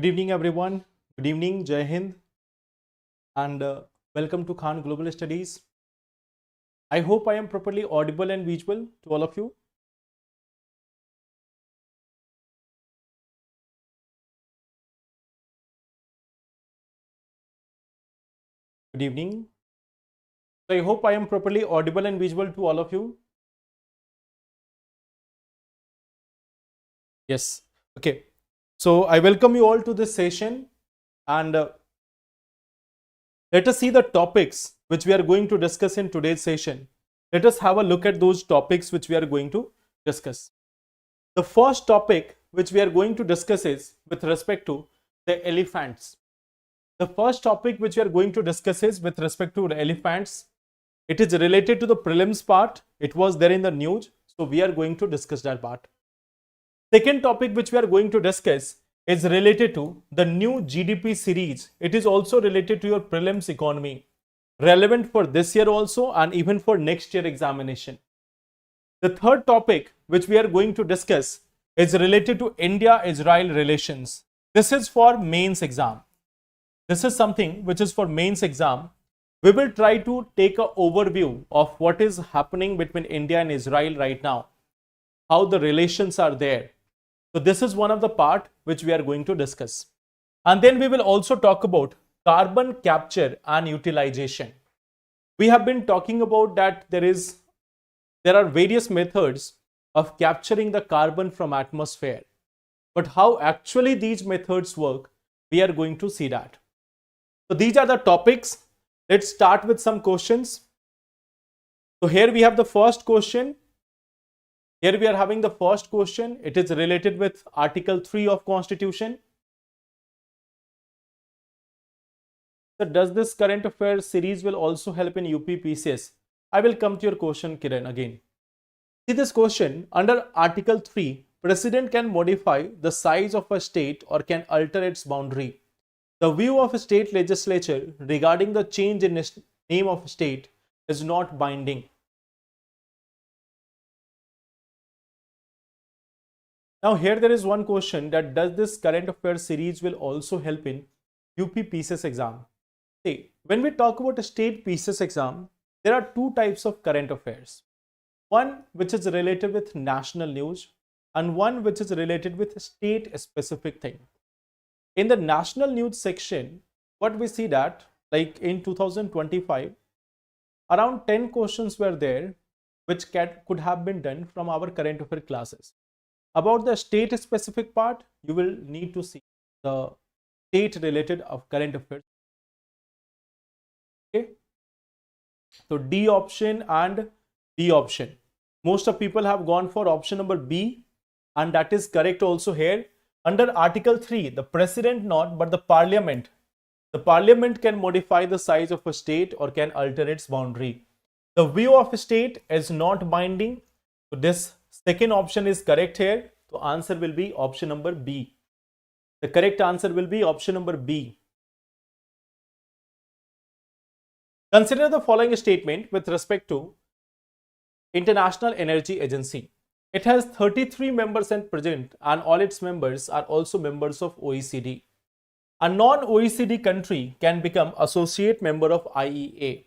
Good evening, everyone. Good evening, Jai Hind, and welcome to Khan Global Studies. I hope I am properly audible and visual to all of you. Good evening. So I hope I am properly audible and visual to all of you. Yes. Okay. So I welcome you all to this session, and let us see the topics which we are going to discuss in today's session. Let us have a look at those topics which we are going to discuss. The first topic which we are going to discuss is with respect to the elephants. The first topic which we are going to discuss is with respect to the elephants. It is related to the prelims part. It was there in the news. So we are going to discuss that part. Second topic which we are going to discuss is related to the new GDP series. It is also related to your prelims economy. Relevant for this year also and even for next year examination. The third topic which we are going to discuss is related to India-Israel relations. This is for mains exam. This is something which is for mains exam. We will try to take an overview of what is happening between India and Israel right now, how the relations are there. So this is one of the part which we are going to discuss. And then we will also talk about carbon capture and utilization. We have been talking about that there are various methods of capturing the carbon from atmosphere. But how actually these methods work, we are going to see that. So these are the topics. Let's start with some questions. So here we have the first question. Here we are having the first question. It is related with Article 3 of Constitution. So does this current affairs series will also help in UPPCS? I will come to your question, Kiran, again. See this question. Under Article 3, President can modify the size of a state or can alter its boundary. The view of a state legislature regarding the change in name of a state is not binding. Now here there is one question that does this current affairs series will also help in UP PCS exam? See, when we talk about a state PCS exam, there are two types of current affairs. One which is related with national news and one which is related with state specific thing. In the national news section, what we see that like in 2025, around 10 questions were there which could have been done from our current affair classes. About the state specific part, you will need to see the state related of current affairs. Okay. So D option and B option. Most of people have gone for option number B, and that is correct also here. Under Article 3, the president not, but the parliament. The parliament can modify the size of a state or can alter its boundary. The view of a state is not binding. So this second option is correct here. So answer will be option number B. The correct answer will be option number B. Consider the following statement with respect to International Energy Agency. It has 33 members and present, and all its members are also members of OECD. A non-OECD country can become associate member of IEA.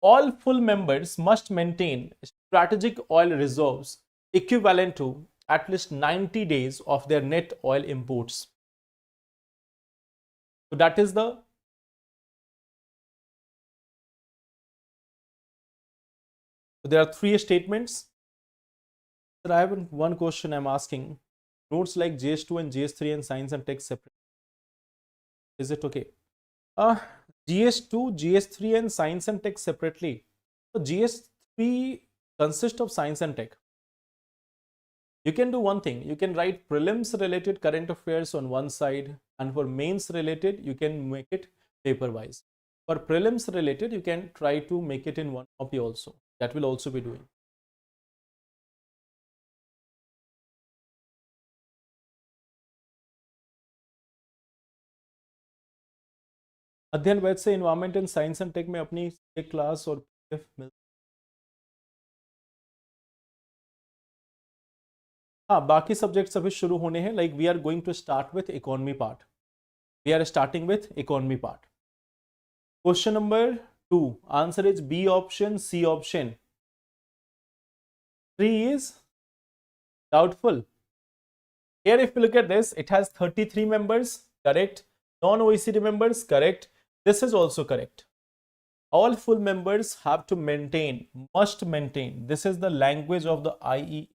All full members must maintain strategic oil reserves equivalent to at least 90 days of their net oil imports. So that is the there are three statements. Sir, I have one question I'm asking. Notes like GS2 and GS3 and science and tech separate. Is it okay? GS2, GS3 and science and tech separately. So GS3 consists of science and tech. You can do one thing. You can write prelims related current affairs on one side, and for mains related, you can make it paper wise. For prelims related, you can try to make it in one copy also. That will also be doing. अध्ययन वैध से environment and science and tech में अपनी एक class और मिल हाँ बाकी subjects अभी शुरू होने हैं like we are going to start with economy part We are starting with economy part. Question number 2. Answer is B option, C option. 3 is doubtful. Here if you look at this, it has 33 members, correct. Non-OECD members, correct. This is also correct. All full members have to maintain, must maintain. This is the language of the IE,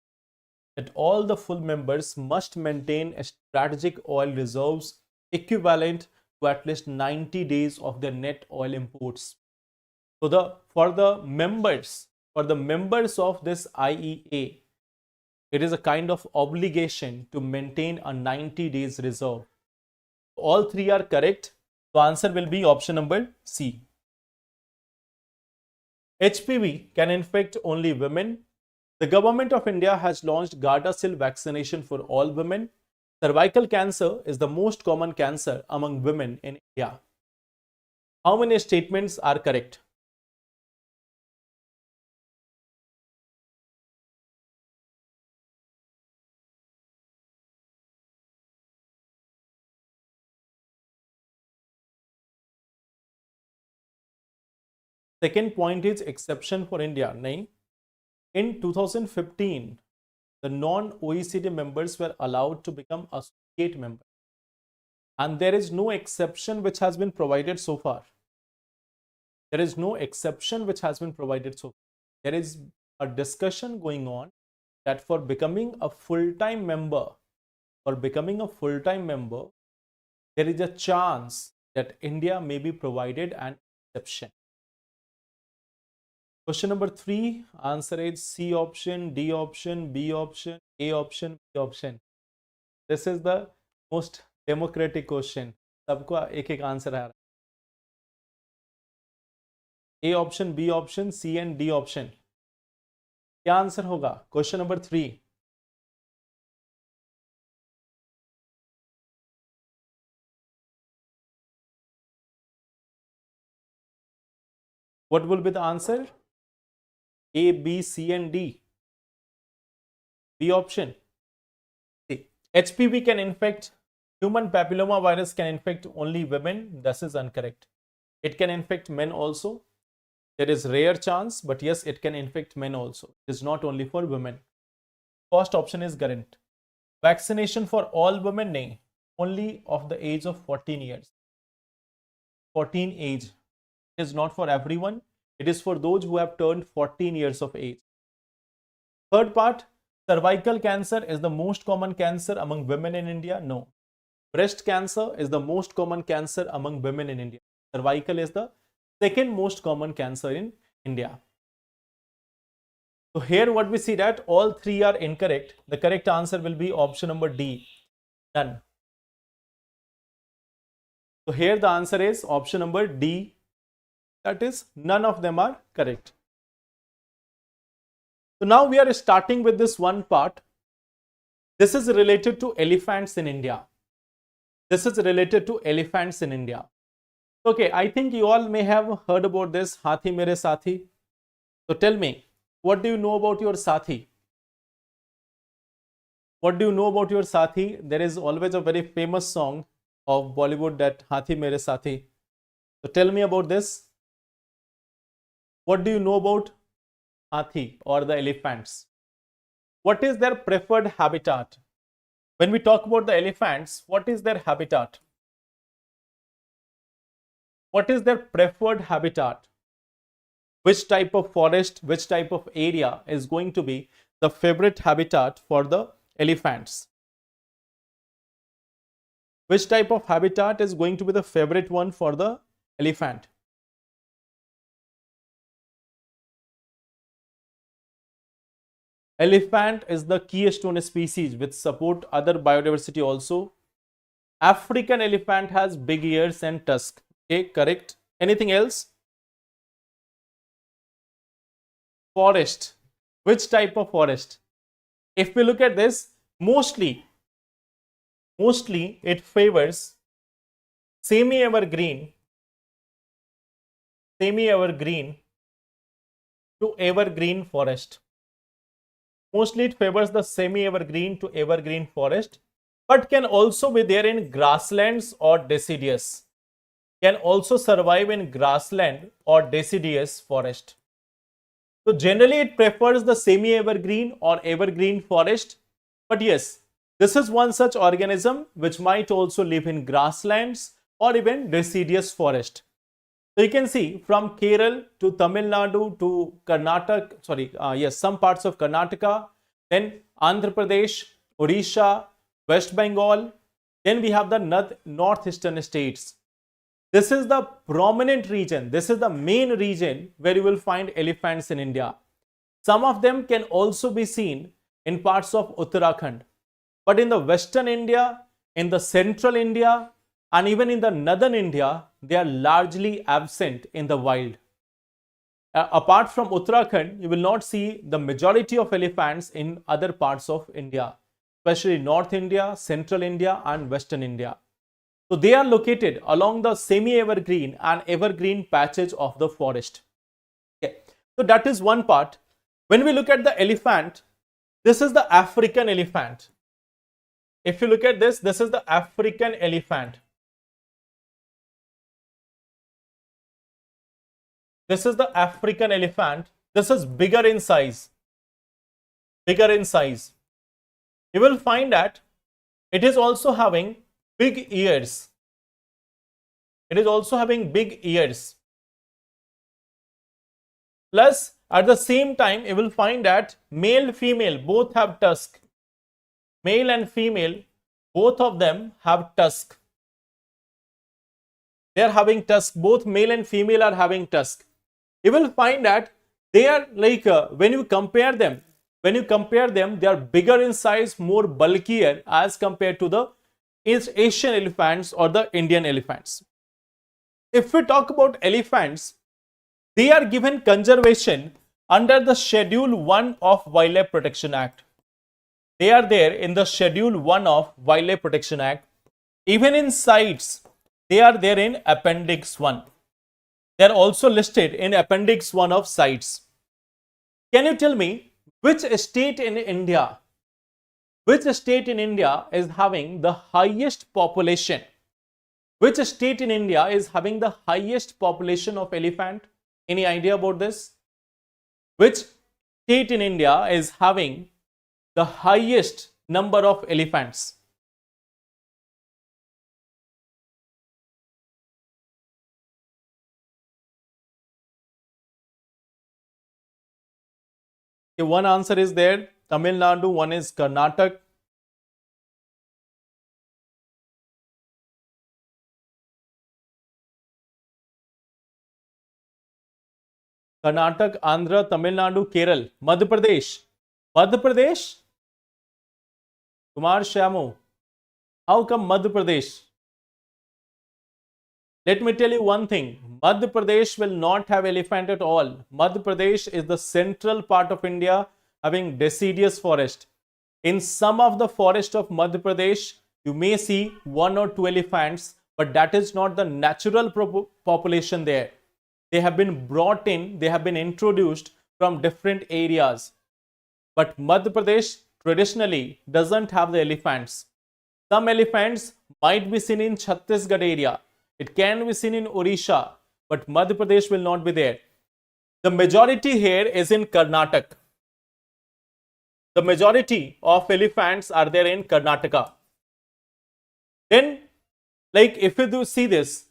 that all the full members must maintain a strategic oil reserves equivalent to at least 90 days of their net oil imports. So for the members of this IEA, it is a kind of obligation to maintain a 90 days reserve. All three are correct. So answer will be option number C. HPV can infect only women. The government of India has launched Gardasil vaccination for all women. Cervical cancer is the most common cancer among women in India. How many statements are correct? Second point is exception for India. Nahin. In 2015, the non-OECD members were allowed to become associate members. And there is no exception which has been provided so far. There is no exception which has been provided so far. There is a discussion going on that for becoming a full-time member, there is a chance that India may be provided an exception. Question number 3, answer is C option, D option, B option, A option, B option. This is the most democratic question. सबको एक एक answer आ रहा है. A option, B option, C and D option. क्या answer होगा? Question number 3. What will be the answer? A, B, C and D. B option. See, HPV can infect, human papilloma virus can infect only women. This is incorrect. It can infect men also. There is rare chance, but yes, it can infect men also. It is not only for women. First option is correct. Vaccination for all women, nahi, only of the age of 14 years. 14 age. It is not for everyone. It is for those who have turned 14 years of age. Third part, cervical cancer is the most common cancer among women in India. No. Breast cancer is the most common cancer among women in India. Cervical is the second most common cancer in India. So here what we see that all three are incorrect. The correct answer will be option number D, none. So here the answer is option number D, that is none of them are correct. So now we are starting with this one part. This is related to elephants in India. This is related to elephants in India. Okay, I think you all may have heard about this Hathi Mere Sathi. So tell me, what do you know about your Sathi? What do you know about your Sathi? There is always a very famous song of Bollywood, that Hathi Mere Sathi. So tell me about this. What do you know about Hathi or the elephants? What is their preferred habitat? When we talk about the elephants, what is their habitat? What is their preferred habitat? Which type of forest, which type of area is going to be the favorite habitat for the elephants? Which type of habitat is going to be the favorite one for the elephant? Elephant is the keystone species which support other biodiversity also. African elephant has big ears and tusk. Okay, correct. Anything else? Forest. Which type of forest? If we look at this, mostly it favors semi-evergreen to evergreen forest. Mostly it favors the semi-evergreen to evergreen forest, but can also be there in grasslands or deciduous. Can also survive in grassland or deciduous forest. So generally it prefers the semi-evergreen or evergreen forest. But yes, this is one such organism which might also live in grasslands or even deciduous forest. So you can see from Kerala to Tamil Nadu to Karnataka, some parts of Karnataka, then Andhra Pradesh, Odisha, West Bengal, then we have the northeastern states. This is the prominent region. This is the main region where you will find elephants in India. Some of them can also be seen in parts of Uttarakhand. But in the western India, in the central India, and even in the northern India, they are largely absent in the wild. Apart from Uttarakhand, you will not see the majority of elephants in other parts of India, especially North India, Central India, and Western India. So they are located along the semi-evergreen and evergreen patches of the forest. Okay. So that is one part. When we look at the elephant, this is the African elephant. If you look at this, this is the African elephant. This is the African elephant. This is bigger in size. Bigger in size. You will find that it is also having big ears. It is also having big ears. Plus, at the same time, you will find that male, female both have tusk. Male and female, both of them have tusk. They are having tusk. Both male and female are having tusk. You will find that they are like, when you compare them, they are bigger in size, more bulkier as compared to the Asian elephants or the Indian elephants. If we talk about elephants, they are given conservation under the Schedule 1 of Wildlife Protection Act. They are there in the Schedule 1 of Wildlife Protection Act. Even in CITES, they are there in Appendix 1. They are also listed in Appendix 1 of CITES. Can you tell me which state in India is having the highest population? Which state in India is having the highest population of elephant? Any idea about this? Which state in India is having the highest number of elephants? Okay, one answer is there, Tamil Nadu, one is Karnataka. Karnataka, Andhra, Tamil Nadu, Kerala, Madhya Pradesh. Madhya Pradesh? Kumar Shamu. How come Madhya Pradesh? Let me tell you one thing. Madhya Pradesh will not have elephant at all. Madhya Pradesh is the central part of India having deciduous forest. In some of the forest of Madhya Pradesh, you may see 1 or 2 elephants, but that is not the natural population there. They have been brought in, they have been introduced from different areas. But Madhya Pradesh traditionally doesn't have the elephants. Some elephants might be seen in Chhattisgarh area. It can be seen in Odisha, but Madhya Pradesh will not be there. The majority here is in Karnataka. The majority of elephants are there in Karnataka. Then, like if you do see this,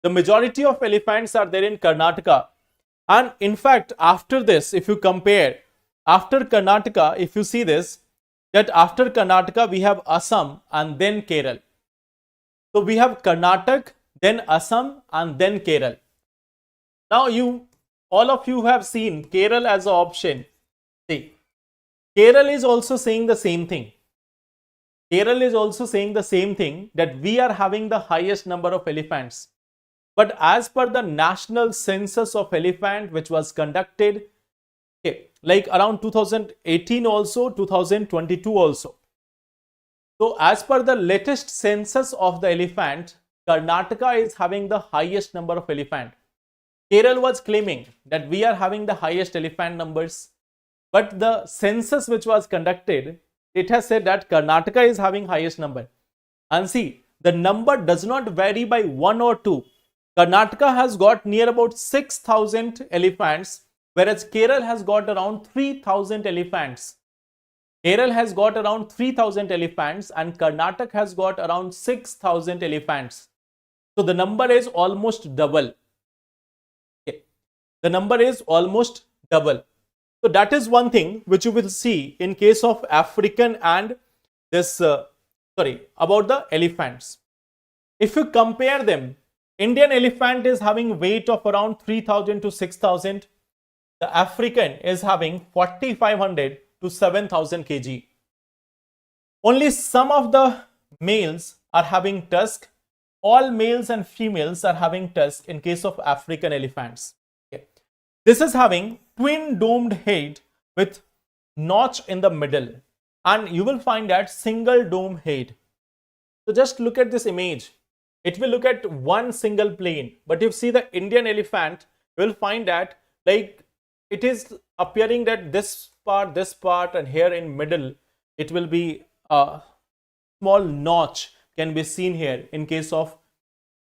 the majority of elephants are there in Karnataka. And in fact, after this, if you compare, after Karnataka, if you see this, that after Karnataka, we have Assam and then Kerala. So we have Karnataka, then Assam and then Kerala. Now all of you have seen Kerala as an option. See, Kerala is also saying the same thing. Kerala is also saying the same thing, that we are having the highest number of elephants. But as per the national census of elephant, which was conducted, like around 2018 also, 2022 also. So as per the latest census of the elephant, Karnataka is having the highest number of elephant. Kerala was claiming that we are having the highest elephant numbers. But the census which was conducted, it has said that Karnataka is having highest number. And see, the number does not vary by 1 or 2. Karnataka has got near about 6,000 elephants, whereas Kerala has got around 3,000 elephants. Kerala has got around 3,000 elephants and Karnataka has got around 6,000 elephants. So the number is almost double. Okay. The number is almost double. So that is one thing which you will see in case of African and this, about the elephants. If you compare them, Indian elephant is having weight of around 3,000 to 6,000. The African is having 4,500 to 7,000 kg. Only some of the males are having tusk. All males and females are having tusk in case of African elephants. Okay. This is having twin domed head with notch in the middle, and you will find that single dome head. So just look at this image. It will look at one single plane, but if you see the Indian elephant, you will find that like it is appearing that this part and here in middle it will be a small notch can be seen here in case of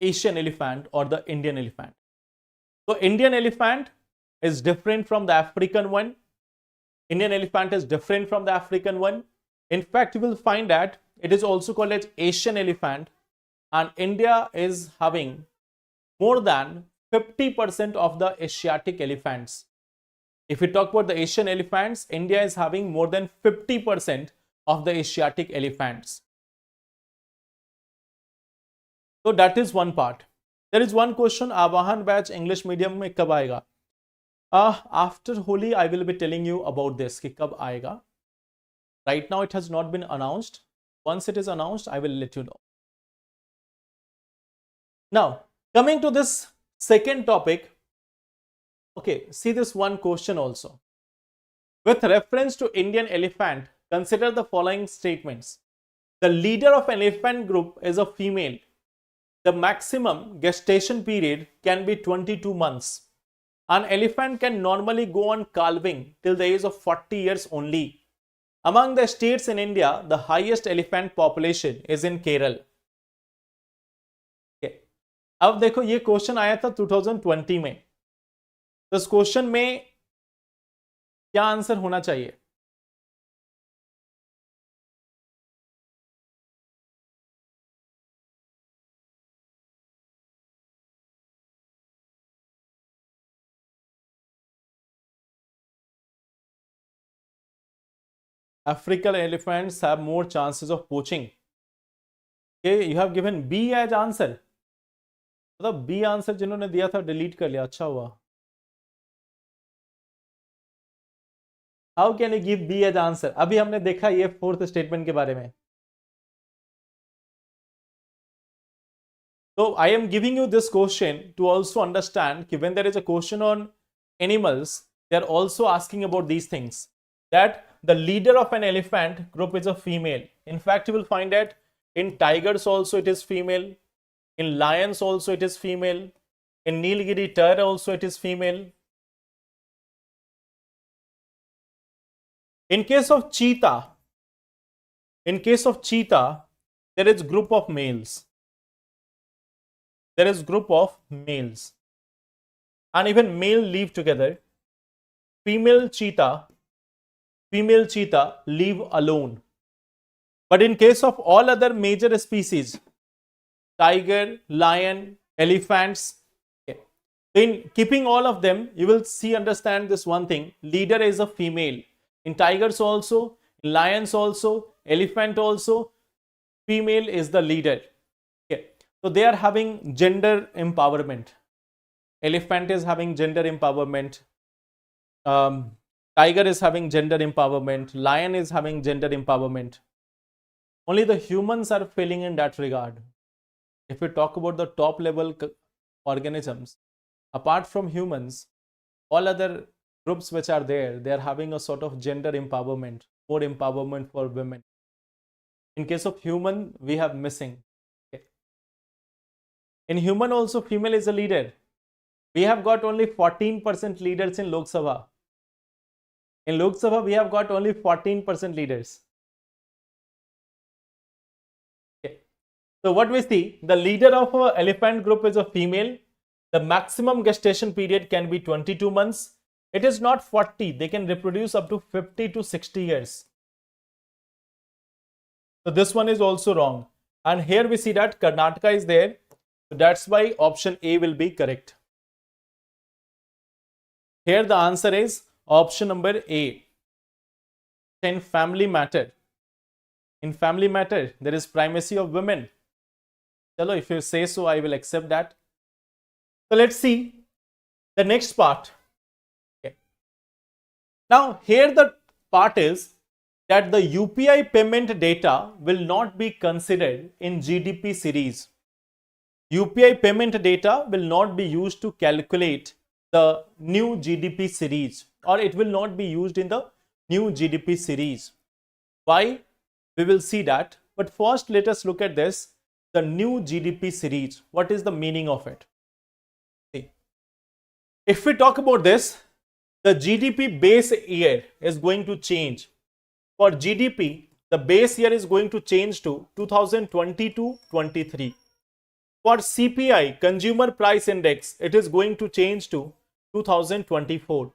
Asian elephant or the Indian elephant. So Indian elephant is different from the African one. Indian elephant is different from the African one. In fact, you will find that it is also called as Asian elephant, and India is having more than 50% of the Asiatic elephants. If we talk about the Asian elephants, India is having more than 50% of the Asiatic elephants. So that is one part. There is one question, Avahan batch English medium में कब आएगा? After Holi, I will be telling you about this कि कब आएगा. Right now, it has not been announced. Once it is announced, I will let you know. Now, coming to this second topic. Okay, see this one question also. With reference to Indian elephant, consider the following statements. The leader of an elephant group is a female. The maximum gestation period can be 22 months. An elephant can normally go on calving till the age of 40 years only. Among the states in India, the highest elephant population is in Kerala. Okay. अब देखो ये question आया था 2020 में. तो इस question में क्या आंसर होना चाहिए? African elephants have more chances of poaching. Okay, you have given B as answer. मतलब B आंसर जिन्होंने दिया था डिलीट कर लिया. अच्छा हुआ. How can you give B as answer? अभी हमने देखा ये फोर्थ स्टेटमेंट के बारे में. So I am giving you this question to also understand that when there is a question on animals, they are also asking about these things. That the leader of an elephant group is a female. In fact, you will find that in tigers also it is female. In lions also it is female. In Nilgiri deer also it is female. In case of cheetah, there is group of males. There is group of males, and even male live together. Female cheetah live alone. But in case of all other major species, tiger, lion, elephants, okay, in keeping all of them, you will understand this one thing. Leader is a female. In tigers also, in lions also, elephant also, female is the leader. Okay. So they are having gender empowerment. Elephant is having gender empowerment. Tiger is having gender empowerment. Lion is having gender empowerment. Only the humans are failing in that regard. If we talk about the top level organisms, apart from humans, all other groups which are there, they are having a sort of gender empowerment, more empowerment for women. In case of human, we have missing. Okay. In human also, female is a leader. We have got only 14% leaders in Lok Sabha. In Lok Sabha, we have got only 14% leaders. Okay. So what we see, the leader of a elephant group is a female. The maximum gestation period can be 22 months. It is not 40. They can reproduce up to 50 to 60 years. So this one is also wrong. And here we see that Karnataka is there. So that's why option A will be correct. Here the answer is option number A. In family matter. In family matter, there is primacy of women. Chalo, if you say so, I will accept that. So let's see the next part. Okay. Now here the part is that the UPI payment data will not be considered in GDP series. UPI payment data will not be used to calculate the new GDP series, or it will not be used in the new GDP series. Why? We will see that. But first, let us look at this. The new GDP series. What is the meaning of it? See, if we talk about this, the GDP base year is going to change. For GDP, the base year is going to change to 2022-23. For CPI, Consumer Price Index, it is going to change to 2024.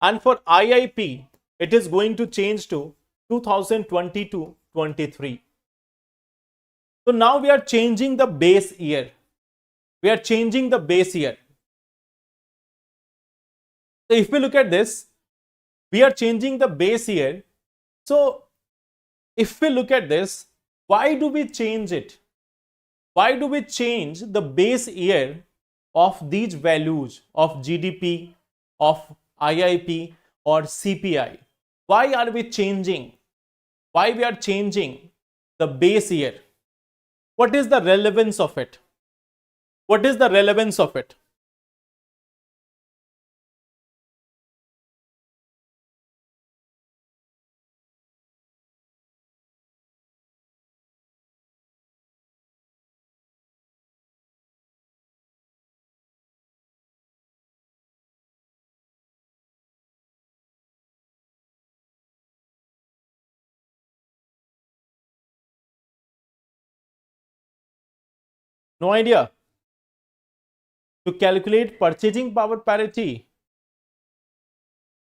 And for IIP, it is going to change to 2022-23. So now we are changing the base year. We are changing the base year. So if we look at this, we are changing the base year. So if we look at this, why do we change it? Why do we change the base year of these values of GDP, of IIP or CPI? Why are we changing? Why we are changing the base year? What is the relevance of it? What is the relevance of it? No idea. To calculate purchasing power parity.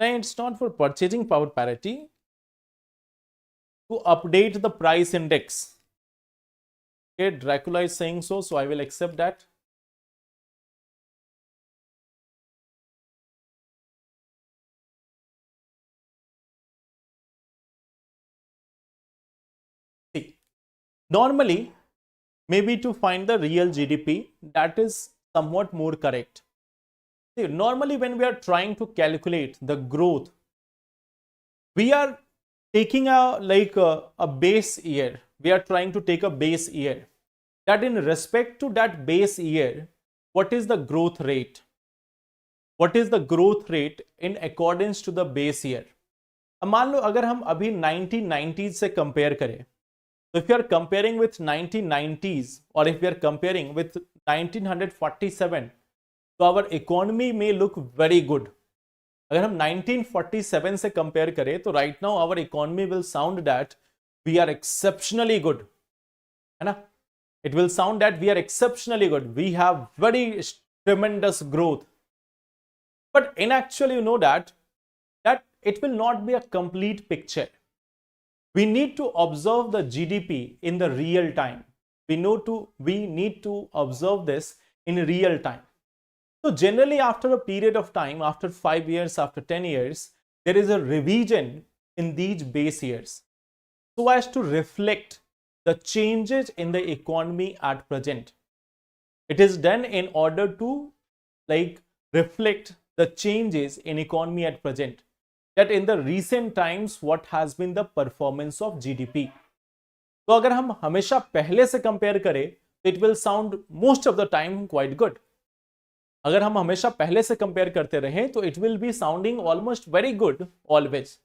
No, it's not for purchasing power parity. To update the price index. Okay, Dracula is saying so, so I will accept that. See, normally, maybe to find the real GDP, that is somewhat more correct. See, normally when we are trying to calculate the growth, we are taking a base year. We are trying to take a base year. That in respect to that base year, what is the growth rate? What is the growth rate in accordance to the base year? अब मान लो अगर हम अभी 1990s से compare करें, so if you are comparing with 1990s or if we are comparing with 1947, so our economy may look very good. अगर हम 1947 से कंपेयर करें तो right now our economy will sound that we are exceptionally good, है ना? It will sound that we are exceptionally good. We have very tremendous growth. But in actually, you know that it will not be a complete picture. We need to observe the GDP in the real time. We need to observe this in real time. So generally after a period of time, after 5 years, after 10 years, there is a revision in these base years so as to reflect the changes in the economy at present. It is done in order to reflect the changes in economy at present. That in the recent times, what has been the performance of GDP. तो अगर हम हमेशा पहले से compare करें, it will sound most of the time quite good. अगर हम हमेशा पहले से कंपेयर करते रहें, तो it will be sounding almost very good always.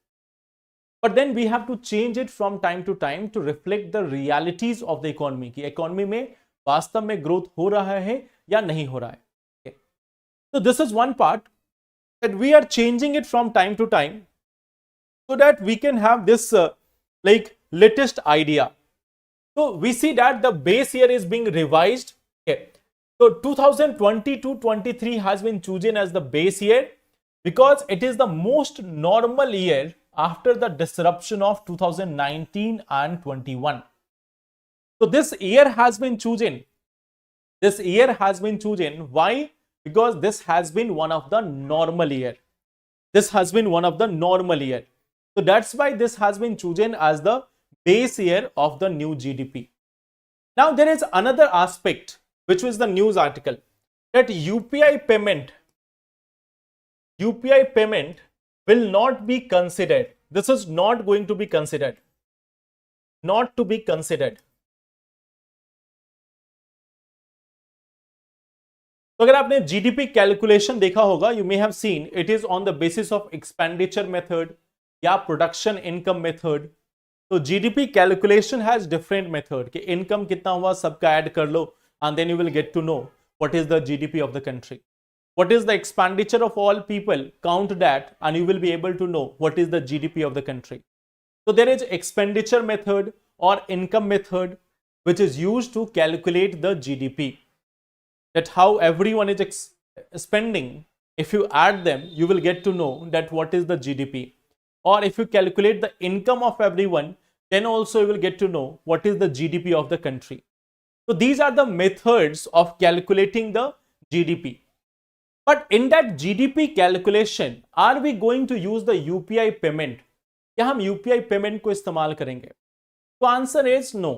But then we have to change it from time to time to reflect the realities of the economy. कि economy में वास्तव में growth हो रहा है या नहीं हो रहा है. Okay. So this is one part that we are changing it from time to time so that we can have this latest idea. So we see that the base year is being revised. Okay. So 2022-23 has been chosen as the base year because it is the most normal year after the disruption of 2019 and 21. So this year has been chosen. This year has been chosen. Why? Because this has been one of the normal year. This has been one of the normal year. So that's why this has been chosen as the base year of the new GDP. Now there is another aspect, which was the news article, that UPI payment will not be considered. This is not going to be considered. Not to be considered. तो अगर आपने GDP calculation देखा होगा, you may have seen it is on the basis of expenditure method या production income method. तो GDP calculation has different method कि income कितना हुआ सबका ऐड कर लो and then you will get to know what is the GDP of the country. What is the expenditure of all people? Count that and you will be able to know what is the GDP of the country. So there is expenditure method or income method which is used to calculate the GDP. That how everyone is spending. If you add them, you will get to know that what is the GDP. Or if you calculate the income of everyone, then also you will get to know what is the GDP of the country. So these are the methods of calculating the GDP. But in that GDP calculation, are we going to use the UPI payment? क्या हम UPI payment को इस्तेमाल करेंगे? तो answer is no.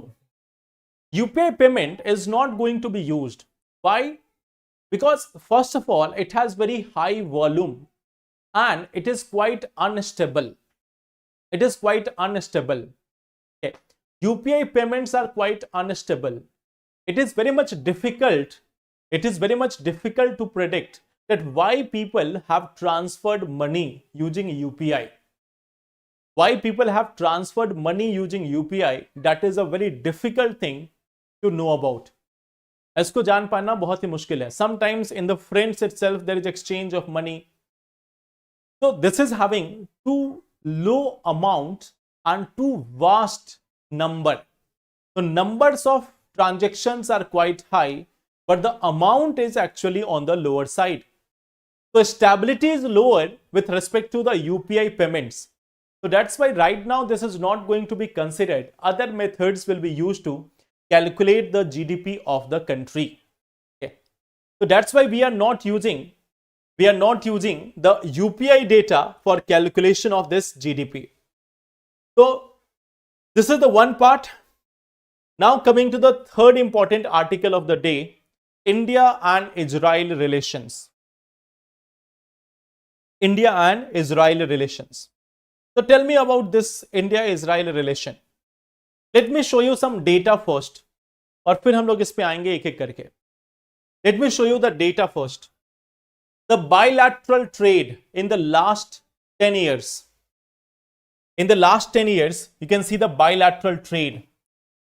UPI payment is not going to be used. Why? Because first of all, it has very high volume and it is quite unstable. It is quite unstable. Okay. UPI payments are quite unstable. It is very much difficult. It is very much difficult to predict that why people have transferred money using UPI. Why people have transferred money using UPI, that is a very difficult thing to know about. इसको जान पाना बहुत ही मुश्किल है. Sometimes in the friends itself there is exchange of money. So this is having too low amount and too vast number. So numbers of transactions are quite high, but the amount is actually on the lower side. So stability is lower with respect to the UPI payments. So that's why right now this is not going to be considered. Other methods will be used to calculate the GDP of the country. Okay. So that's why we are not using the UPI data for calculation of this GDP. So this is the one part. Now coming to the third important article of the day, India and Israel relations. India and Israel relations. So tell me about this India-Israel relation. Let me show you some data first. और फिर हम लोग इस पे आएंगे एक एक करके. Let me show you the data first. The bilateral trade in the last 10 years. In the last 10 years, you can see the bilateral trade.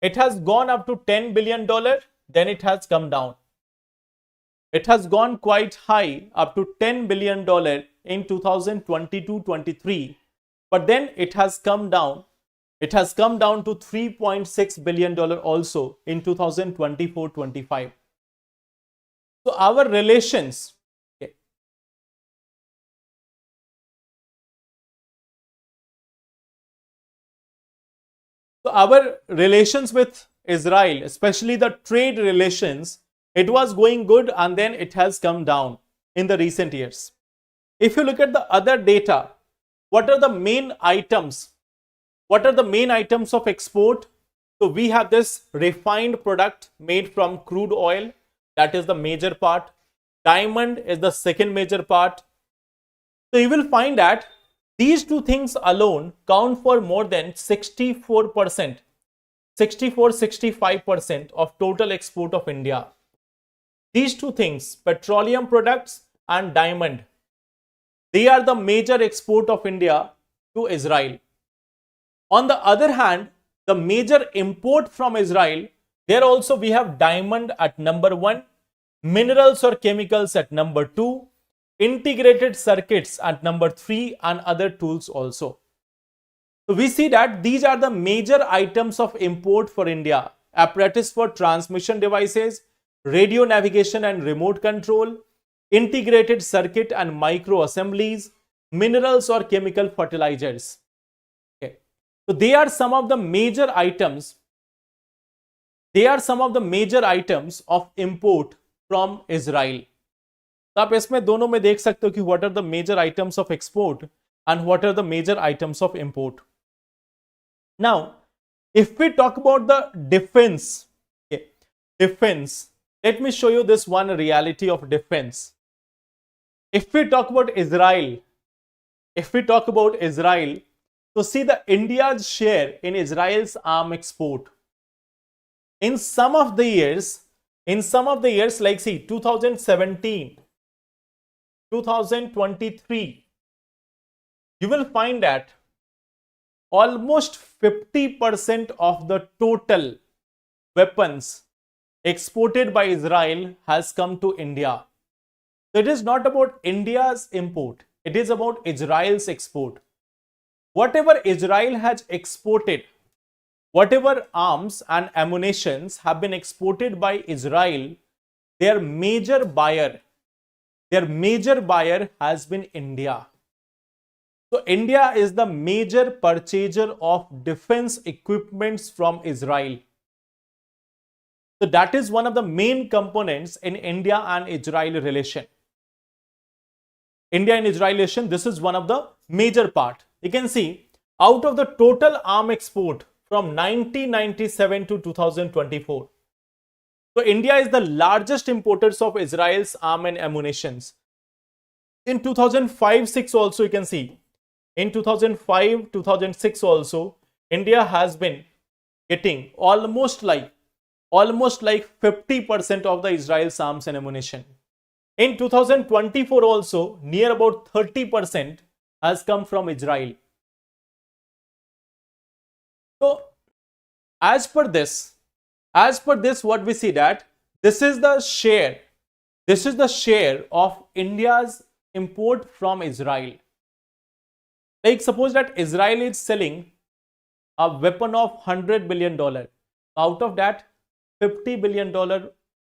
It has gone up to $10 billion, then it has come down. It has gone quite high up to $10 billion in 2022-23, but then it has come down. It has come down to $3.6 billion also in 2024-25. So our relations, okay. So our relations with Israel, especially the trade relations, it was going good and then it has come down in the recent years. If you look at the other data, what are the main items? What are the main items of export? So we have this refined product made from crude oil. That is the major part. Diamond is the second major part. So you will find that these two things alone count for more than 64%, 64-65% of total export of India. These two things, petroleum products and diamond, they are the major export of India to Israel. On the other hand, the major import from Israel, there also we have diamond at number 1, minerals or chemicals at number 2, integrated circuits at number 3, and other tools also. So we see that these are the major items of import for India. apparatus for transmission devices, radio navigation and remote control, integrated circuit and micro assemblies, minerals or chemical fertilizers. Okay. So they are some of the major items. They are some of the major items of import from Israel. तो आप इसमें दोनों में देख सकते हो कि what are the major items of export and what are the major items of import. Now, if we talk about the defense, okay, defense, let me show you this one reality of defense. If we talk about Israel, so see the India's share in Israel's arm export. In some of the years, like see 2017, 2023, you will find that almost 50% of the total weapons exported by Israel has come to India. So it is not about India's import, it is about Israel's export. Whatever Israel has exported, whatever arms and ammunitions have been exported by Israel, their major buyer has been India. So India is the major purchaser of defense equipments from Israel. So that is one of the main components in India and Israel relation. India and Israel relation, this is one of the major part. You can see out of the total arm export from 1997 to 2024. So India is the largest importers of Israel's arm and ammunitions. In 2005-06 also you can see, in 2005-2006 also, India has been getting almost like 50% of the Israel's arms and ammunition. In 2024 also, near about 30% has come from Israel. So, as per this, what we see that this is the share of India's import from Israel. Like suppose that Israel is selling a weapon of $100 billion. Out of that, $50 billion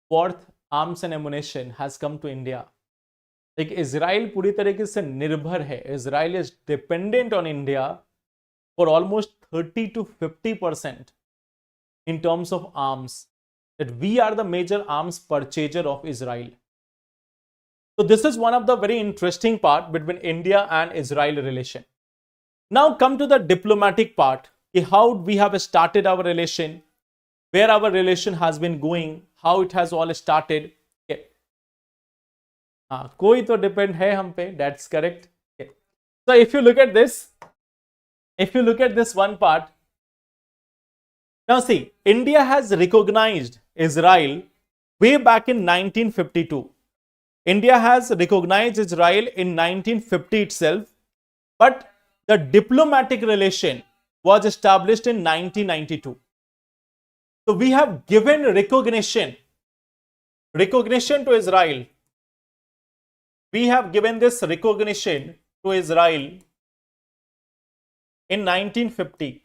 worth arms and ammunition has come to India. Like Israel पूरी तरीके से निर्भर है. Israel is dependent on India for almost 30 to 50% in terms of arms. That we are the major arms purchaser of Israel. So this is one of the very interesting part between India and Israel relation. Now come to the diplomatic part. How we have started our relation, where our relation has been going, how it has all started. Okay. कोई तो depend है हम पे, that's correct. Okay. So if you look at this one part, now see, India has recognized Israel way back in 1952. India has recognized Israel in 1950 itself, but the diplomatic relation was established in 1992. So we have given recognition to Israel. We have given this recognition to Israel in 1950.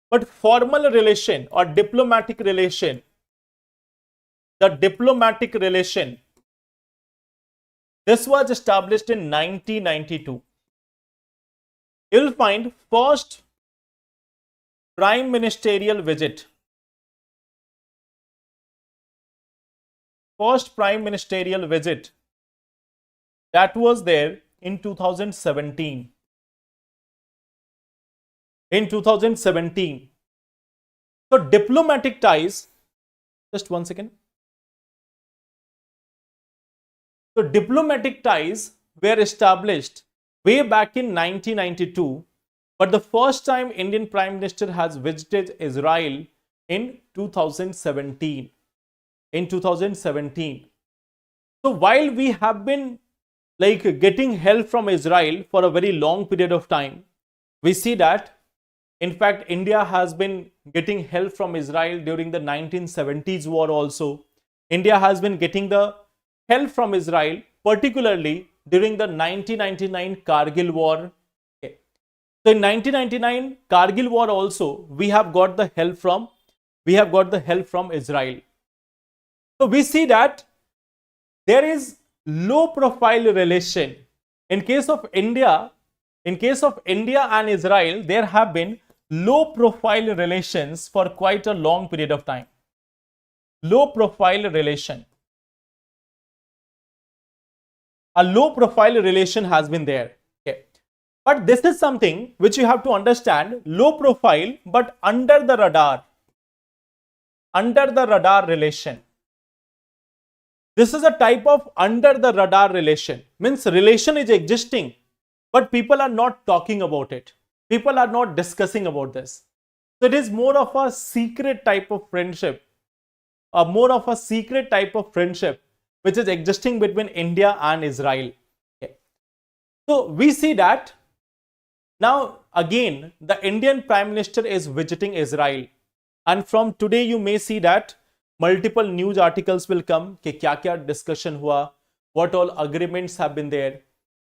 But formal relation or diplomatic relation, this was established in 1992. You will find first prime ministerial visit. That was there in 2017. So diplomatic ties, just one second. So diplomatic ties were established way back in 1992, but the first time Indian Prime Minister has visited Israel in 2017. So while we have been like getting help from Israel for a very long period of time, we see that in fact India has been getting help from Israel during the 1970s war also. India has been getting the help from Israel particularly during the 1999 Kargil war. Okay. So in 1999 Kargil war also we have got the help from we have got the help from Israel. So we see that there is low profile relation. In case of India, and Israel, there have been low profile relations for quite a long period of time. Low profile relation. A low profile relation has been there. Okay. But this is something which you have to understand, low profile, but under the radar relation. This is a type of under the radar relation. Means relation is existing, but people are not talking about it. People are not discussing about this. So it is more of a secret type of friendship, which is existing between India and Israel. Okay. So we see that now again the Indian Prime Minister is visiting Israel, and from today you may see that multiple news articles will come कि क्या-क्या discussion हुआ, what all agreements have been there.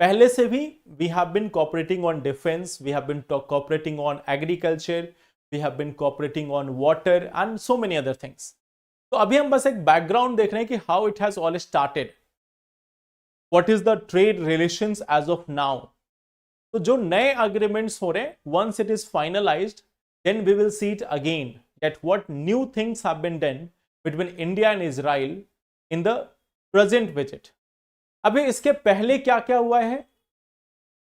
पहले से भी we have been cooperating on defense, we have been cooperating on agriculture, we have been cooperating on water and so many other things. तो अभी हम बस एक background देख रहे हैं कि how it has all started. What is the trade relations as of now? तो जो नए agreements हो रहे हैं, once it is finalized, then we will see it again that what new things have been done between India and Israel in the present visit. अभी इसके पहले क्या क्या हुआ है?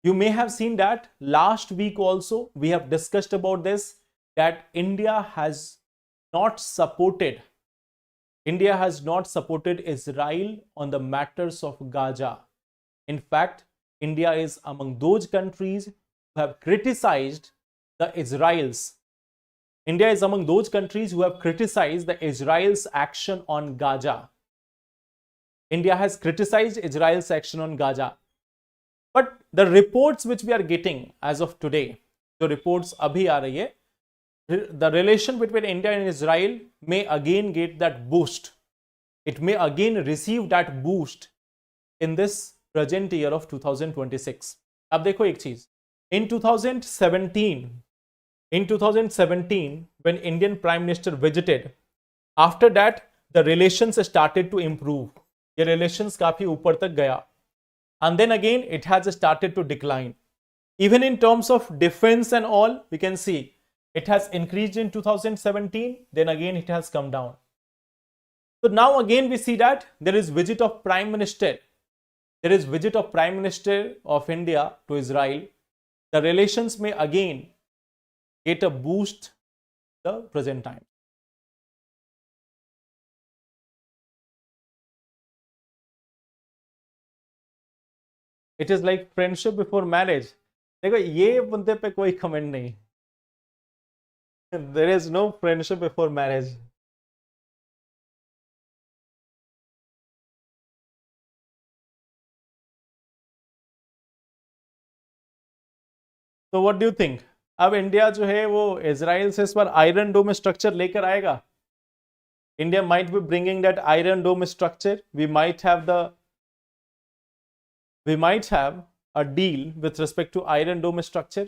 You may have seen that last week also we have discussed about this, that India has not supported Israel on the matters of Gaza. In fact, India is among those countries who have criticized the Israel's action on Gaza. India has criticized Israel's action on Gaza. But the reports which we are getting as of today, the reports abhi aa rahi hai, the relation between India and Israel may again get that boost. It may again receive that boost in this present year of 2026. अब देखो एक चीज, in 2017 when Indian Prime Minister visited, after that the relations started to improve. ये relations काफी ऊपर तक गया, and then again it has started to decline. Even in terms of defense and all, we can see it has increased in 2017, then again it has come down. So now again we see that there is visit of Prime Minister of India to Israel. The relations may again get a boost the present time. It is like friendship before marriage. देखो ये बंदे पे कोई comment नहीं. There is no friendship before marriage. So what do you think? अब India जो है वो इजराइल से इस बार आयरन डोम स्ट्रक्चर लेकर आएगा. India might be bringing that iron dome structure. We might have a deal with respect to iron dome structure.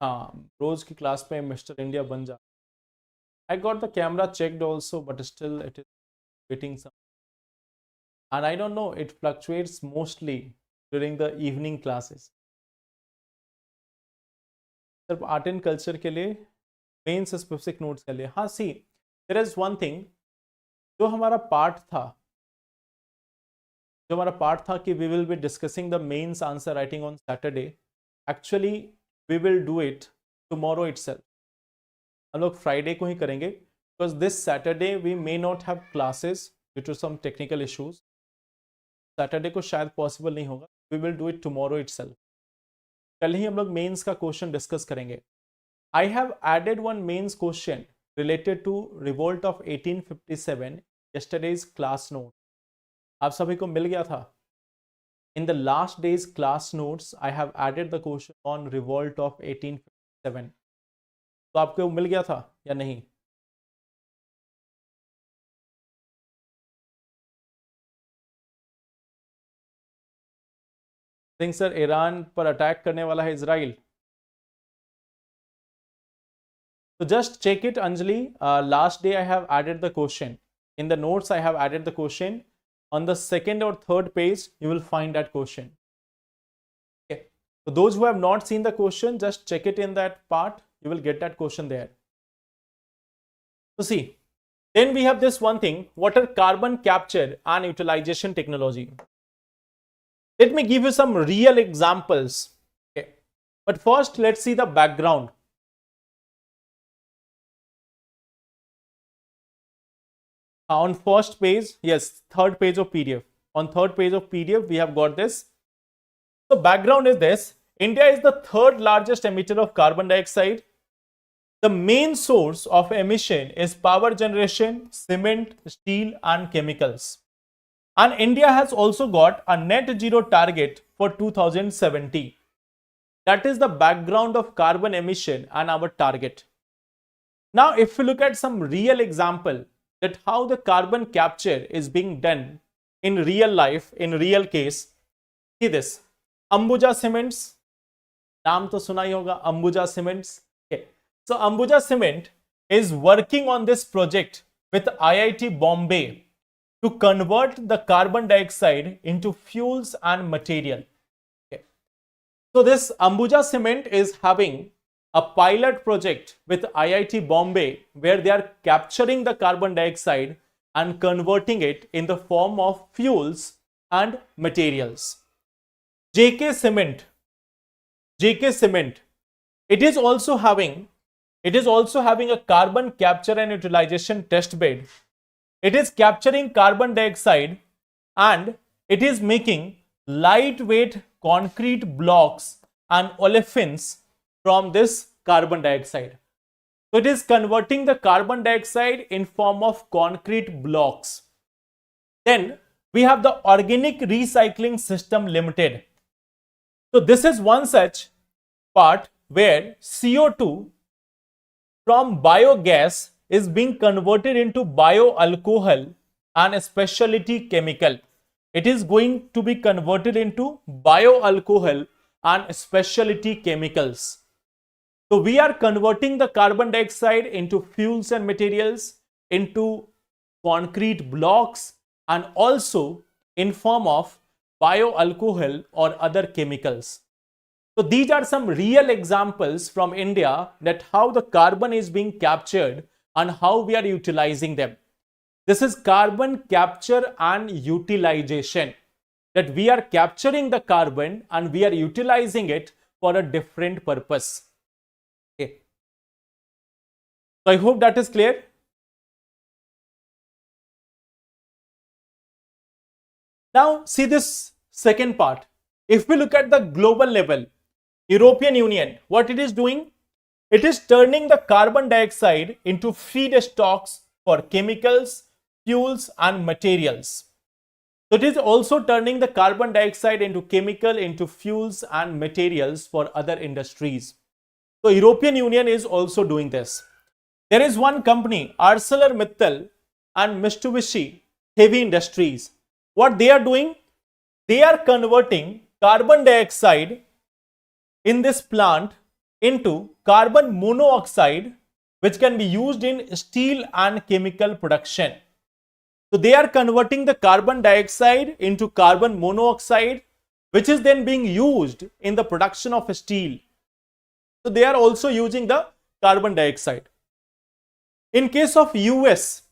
हाँ, रोज की क्लास में मिस्टर इंडिया बन जा. I got the camera checked also, but still it is getting some. And I don't know, it fluctuates mostly during the evening classes. सिर्फ art and culture के लिए main specific notes के लिए. हाँ, see there is one thing, जो हमारा part था कि we will be discussing the mains answer writing on Saturday. Actually we will do it tomorrow itself. हम लोग फ्राइडे को ही करेंगे, because this Saturday we may not have classes due to some technical issues. Saturday को शायद possible नहीं होगा. We will do it tomorrow itself. कल ही हम लोग मेंस का क्वेश्चन डिस्कस करेंगे. I have added one mains question related to revolt of 1857 yesterday's class note. आप सभी को मिल गया था. In the last day's class notes I have added the question on revolt of 1857. तो आपको मिल गया था या नहीं? थिंक सर ईरान पर अटैक करने वाला है Israel. So just check it, Anjali. Last day I have added the question. In the notes, I have added the question. On the second or third page, you will find that question. Okay. So those who have not seen the question, just check it in that part. You will get that question there. So see, then we have this one thing. What are carbon capture and utilization technology? Let me give you some real examples. Okay. But first, let's see the background. On first page, yes, third page of PDF. On third page of PDF, we have got this. The background is this. India is the third largest emitter of carbon dioxide. The main source of emission is power generation, cement, steel and chemicals. And India has also got a net zero target for 2070. That is the background of carbon emission and our target. Now, if we look at some real example, that how the carbon capture is being done in real life, in real case. See this, Ambuja Cements, naam to suna hi hoga, Ambuja Cements. Okay. So Ambuja Cement is working on this project with IIT Bombay to convert the carbon dioxide into fuels and material. Okay. So this Ambuja Cement is having a pilot project with IIT Bombay where they are capturing the carbon dioxide and converting it in the form of fuels and materials. JK Cement, it is also having a carbon capture and utilization test bed. It is capturing carbon dioxide and it is making lightweight concrete blocks and olefins from this carbon dioxide. So it is converting the carbon dioxide in form of concrete blocks. Then we have the Organic Recycling System Limited. So this is one such part where CO2 from biogas is being converted into bioalcohol and a specialty chemical. It is going to be converted into bioalcohol and specialty chemicals. So we are converting the carbon dioxide into fuels and materials, into concrete blocks and also in form of bioalcohol or other chemicals. So these are some real examples from India that how the carbon is being captured and how we are utilizing them. This is carbon capture and utilization, that we are capturing the carbon and we are utilizing it for a different purpose. Okay. So I hope that is clear. Now see this second part. If we look at the global level, European Union, what it is doing? It is turning the carbon dioxide into feedstocks for chemicals, fuels and materials. So it is also turning the carbon dioxide into chemical, into fuels and materials for other industries. So European Union is also doing this. There is one company, ArcelorMittal and Mitsubishi Heavy Industries. What they are doing? They are converting carbon dioxide in this plant into carbon monoxide, which can be used in steel and chemical production. So they are converting the carbon dioxide into carbon monoxide, which is then being used in the production of steel. So they are also using the carbon dioxide. In case of US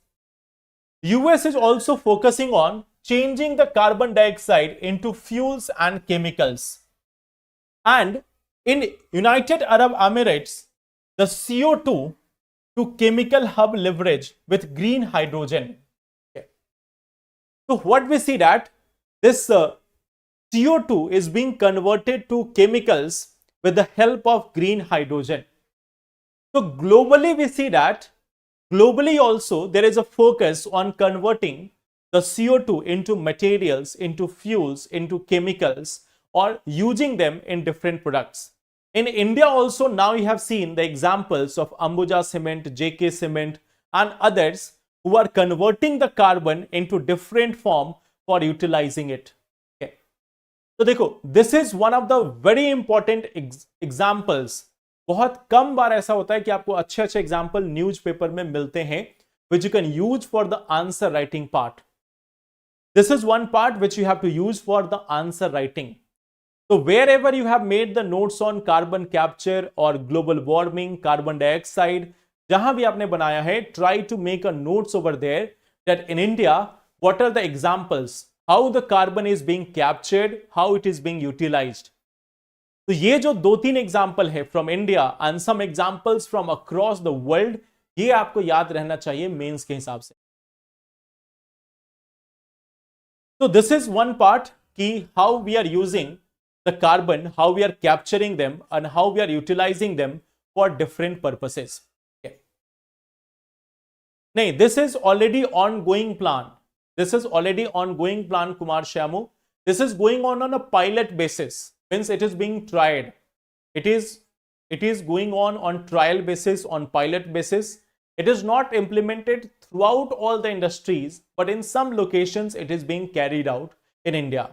is also focusing on changing the carbon dioxide into fuels and chemicals. And in United Arab Emirates, the CO2 to chemical hub leverage with green hydrogen. Okay. So what we see that this CO2 is being converted to chemicals with the help of green hydrogen. So globally we see that globally also there is a focus on converting the CO2 into materials, into fuels, into chemicals or using them in different products. In India also now you have seen the examples of Ambuja Cement, JK Cement and others who are converting the carbon into different form for utilizing it. Okay. तो देखो, this is one of the very important examples. बहुत कम बार ऐसा होता है कि आपको अच्छे अच्छे एग्जाम्पल न्यूज़पेपर में मिलते हैं which you can use for the answer writing part. This is one part which you have to use for the answer writing. So wherever you have made the notes on carbon capture or global warming, carbon dioxide, जहां भी आपने बनाया है, try to make a notes over there that in India, what are the examples, how the carbon is being captured, how it is being utilized. तो ये जो 2-3 example है from India and some examples from across the world, ये आपको याद रहना चाहिए mains के हिसाब से. तो दिस इज वन पार्ट कि how we are using the carbon, how we are capturing them and how we are utilizing them for different purposes. Okay. No, this is already ongoing plan. This is already ongoing plan, Kumar Shamu. This is going on a pilot basis. Means it is being tried. It is going on trial basis, on pilot basis. It is not implemented throughout all the industries, but in some locations it is being carried out in India.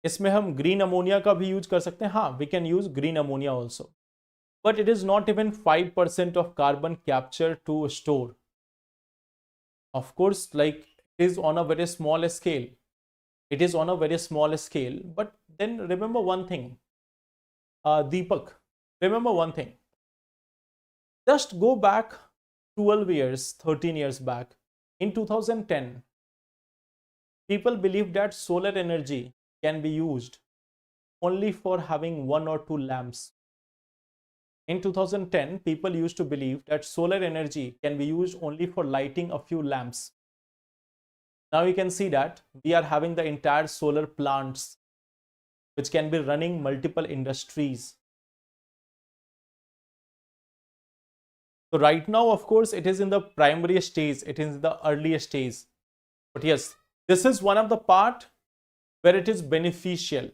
इसमें हम green ammonia का भी use कर सकते हैं. हाँ, we can use green ammonia also, but it is not even 5% of carbon capture to store. Of course, like it is on a very small scale. It is on a very small scale, but then remember one thing, Deepak, remember one thing. Just go back 12 years, 13 years back. In 2010, people believed that solar energy can be used only for having 1 or 2 lamps. In 2010, people used to believe that solar energy can be used only for lighting a few lamps. Now you can see that we are having the entire solar plants which can be running multiple industries. So right now, of course, it is in the primary stage, it is in the earliest stage. But yes, this is one of the part where it is beneficial.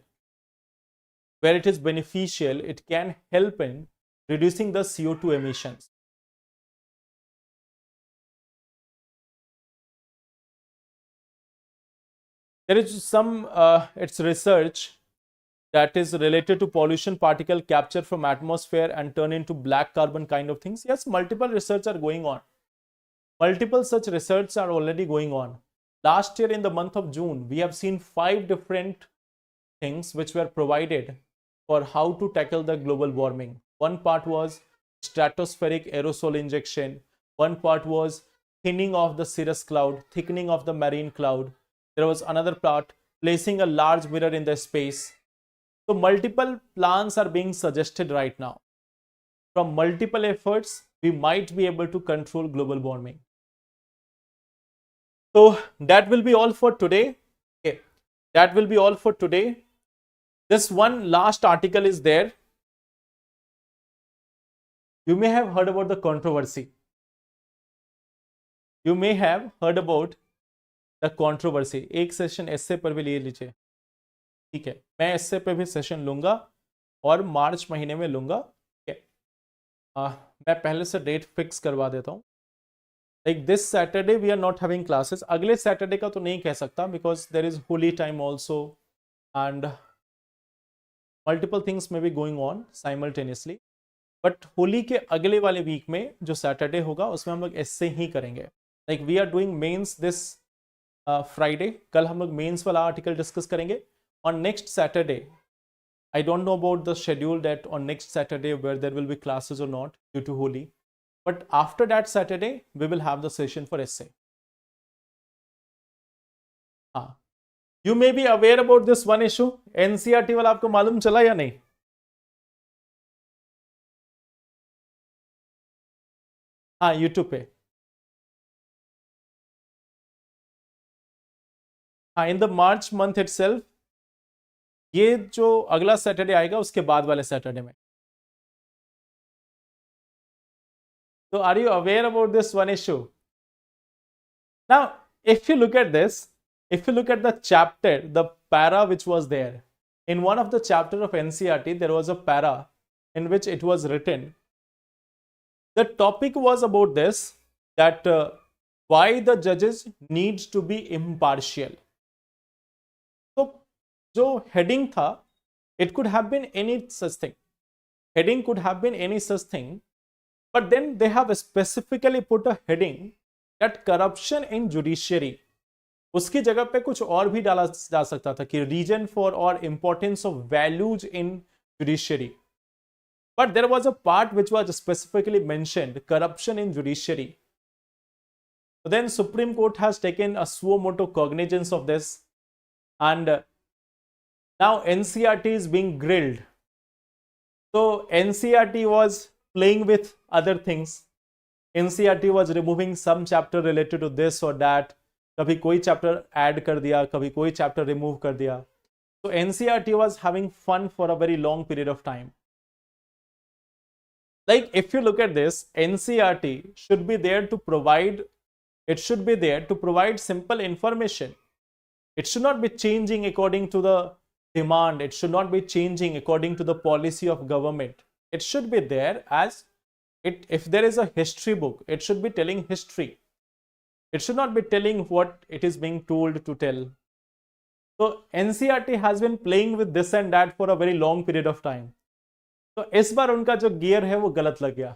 Where it is beneficial, it can help in reducing the CO2 emissions. There is some it's research that is related to pollution particle capture from atmosphere and turn into black carbon kind of things. Yes, multiple research are going on. Multiple such research are already going on. Last year in the month of June, we have seen 5 different things which were provided for how to tackle the global warming. One part was stratospheric aerosol injection. One part was thinning of the cirrus cloud, thickening of the marine cloud. There was another part, placing a large mirror in the space. So multiple plans are being suggested right now. From multiple efforts, we might be able to control global warming. So that will be all for today. Okay. That will be all for today. This one last article is there. You may have heard about the controversy. You may have heard about the controversy. एक session एस्से पर भी ले लीजिए, ठीक है. मैं एस्से पे भी सेशन लूंगा और मार्च महीने में लूंगा. मैं पहले से डेट फिक्स करवा देता हूँ. Like this Saturday we are not having classes. अगले सैटरडे का तो नहीं कह सकता because there is Holi time also and multiple things may be going on simultaneously. But Holi के अगले वाले वीक में जो सैटरडे होगा उसमें हम लोग एस्से ही करेंगे. Like we are doing mains this Friday. कल हम लोग मेंस वाला आर्टिकल डिस्कस करेंगे. On next Saturday, I don't know about the schedule that on next Saturday where there will be classes और not due to Holi, but after that Saturday we will have the session for essay. हाँ, you may be aware about this one issue. NCERT वाला आपको मालूम चला या नहीं? हाँ, YouTube पे. हाँ, in the March month itself, ये जो अगला सैटरडे आएगा उसके बाद वाले सैटरडे में. तो are you aware about this one issue? Now if you look at this, if you look at the chapter, the para which was there, in one of the chapter of NCERT, there was a para in which it was written. The topic was about this, that why the judges needs to be impartial. तो जो heading था, it could have been any such thing. Heading could have been any such thing, but then they have specifically put a heading that corruption in judiciary. उसकी जगह पे कुछ और भी डाला जा सकता था कि रीजन फॉर और importance of values in judiciary, but there was a part which was specifically mentioned, corruption in judiciary. So then Supreme Court has taken a suo motu cognizance of this, and now NCERT is being grilled. So NCERT was playing with other things. NCERT was removing some chapter related to this or that. कभी कोई chapter add कर दिया, कभी कोई chapter remove कर दिया. So NCERT was having fun for a very long period of time. Like if you look at this, NCERT should be there to provide, it should be there to provide simple information. It should not be changing according to the demand. It should not be changing according to the policy of government. It should be there as it, if there is a history book, it should be telling history. It should not be telling what it is being told to tell. So NCERT has been playing with this and that for a very long period of time. तो इस बार उनका जो gear है वो गलत लग गया.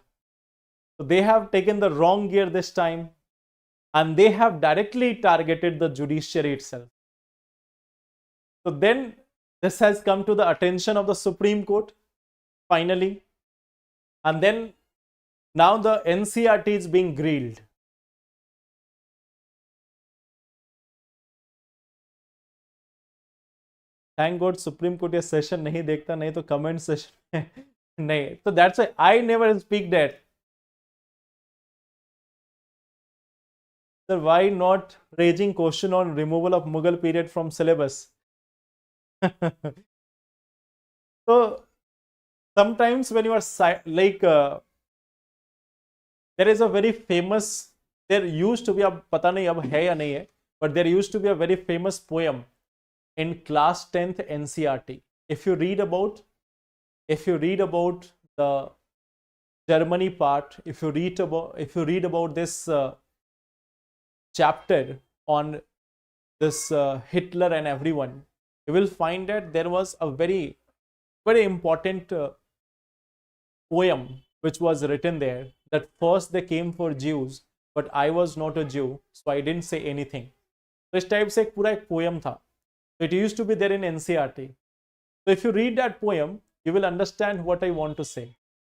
So they have taken the wrong gear this time, and they have directly targeted the judiciary itself. So then this has come to the attention of the Supreme Court finally, and then now the NCERT is being grilled. Thank God supreme court ये session नहीं देखता, नहीं तो comment session में नहीं. तो that's why I never speak that. Sir why not raising question on removal of Mughal period from syllabus. तो sometimes when you are like there is a very famous, there used to be, अब पता नहीं अब है या नहीं है, but there used to be a very famous poem in class 10th NCERT. If you read about the Germany part, if you read about this chapter on this Hitler and everyone, you will find that there was a very important poem which was written there, that first they came for Jews but I was not a Jew so I didn't say anything. तो इस type से एक पूरा एक poem था. So it used to be there in NCERT. So if you read that poem, you will understand what I want to say.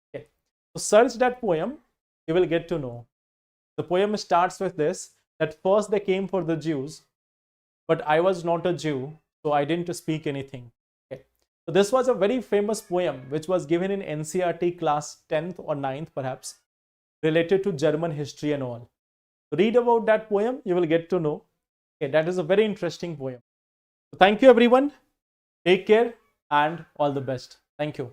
Okay. So search that poem, you will get to know. The poem starts with this, that first they came for the Jews, but I was not a Jew, so I didn't speak anything. Okay. So this was a very famous poem which was given in NCERT class 10th or 9th perhaps, related to German history and all. Read about that poem, you will get to know. Okay, that is a very interesting poem. So thank you everyone. Take care and all the best. Thank you.